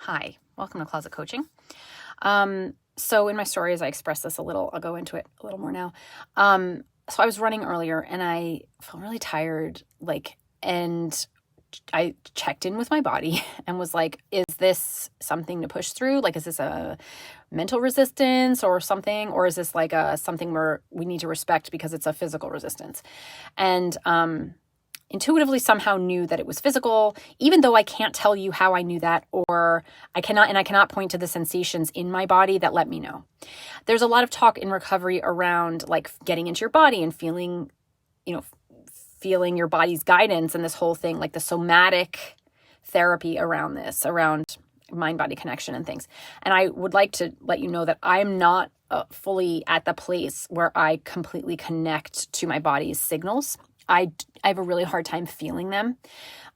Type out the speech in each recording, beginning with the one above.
Hi, welcome to Closet Coaching. So in my stories, I expressed this a little. I'll go into it a little more now. So I was running earlier and I felt really tired, and I checked in with my body and was like, is this something to push through? Like, is this a mental resistance or something? Or is this something where we need to respect because it's a physical resistance? And, intuitively somehow knew that it was physical, even though I can't tell you how I knew that, or I cannot point to the sensations in my body that let me know. There's a lot of talk in recovery around getting into your body and feeling your body's guidance and this whole thing, like the somatic therapy around this, around mind-body connection and things. And I would like to let you know that I'm not fully at the place where I completely connect to my body's signals. I have a really hard time feeling them.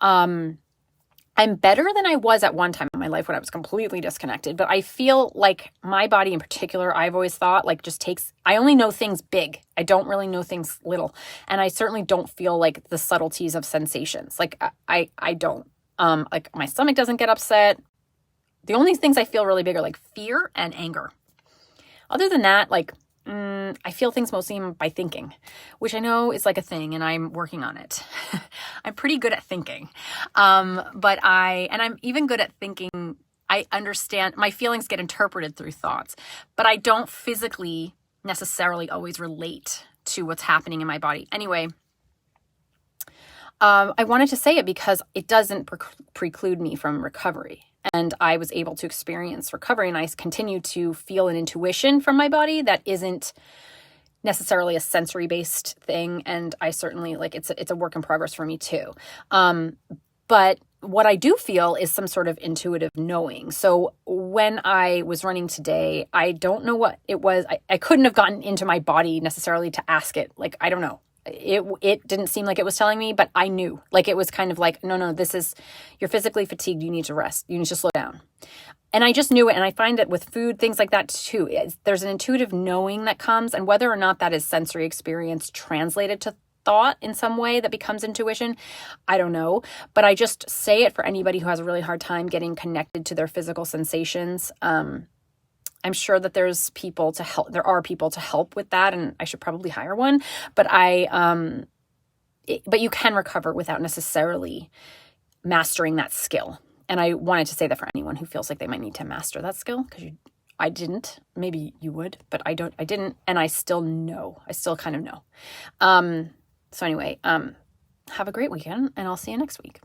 I'm better than I was at one time in my life when I was completely disconnected, but I feel like my body in particular, I've always thought I only know things big. I don't really know things little. And I certainly don't feel like the subtleties of sensations. I don't, my stomach doesn't get upset. The only things I feel really big are like fear and anger. Other than that, I feel things mostly by thinking, which I know is like a thing and I'm working on it. I'm pretty good at thinking. I'm even good at thinking. I understand my feelings get interpreted through thoughts, but I don't physically necessarily always relate to what's happening in my body. Anyway, I wanted to say it because it doesn't preclude me from recovery. And I was able to experience recovery, and I continue to feel an intuition from my body that isn't necessarily a sensory-based thing. And I certainly it's a work in progress for me too. But what I do feel is some sort of intuitive knowing. So when I was running today, I don't know what it was. I couldn't have gotten into my body necessarily to ask it. I don't know. It didn't seem like it was telling me, but I knew. It was kind of no, you're physically fatigued. You need to rest. You need to slow down. And I just knew it. And I find that with food, things like that too, there's an intuitive knowing that comes. And whether or not that is sensory experience translated to thought in some way that becomes intuition, I don't know. But I just say it for anybody who has a really hard time getting connected to their physical sensations. I'm sure that there's people to help. There are people to help with that, and I should probably hire one. But but you can recover without necessarily mastering that skill. And I wanted to say that for anyone who feels like they might need to master that skill, because I didn't. Maybe you would, but I didn't, and I still know. I still kind of know. So anyway, have a great weekend, and I'll see you next week.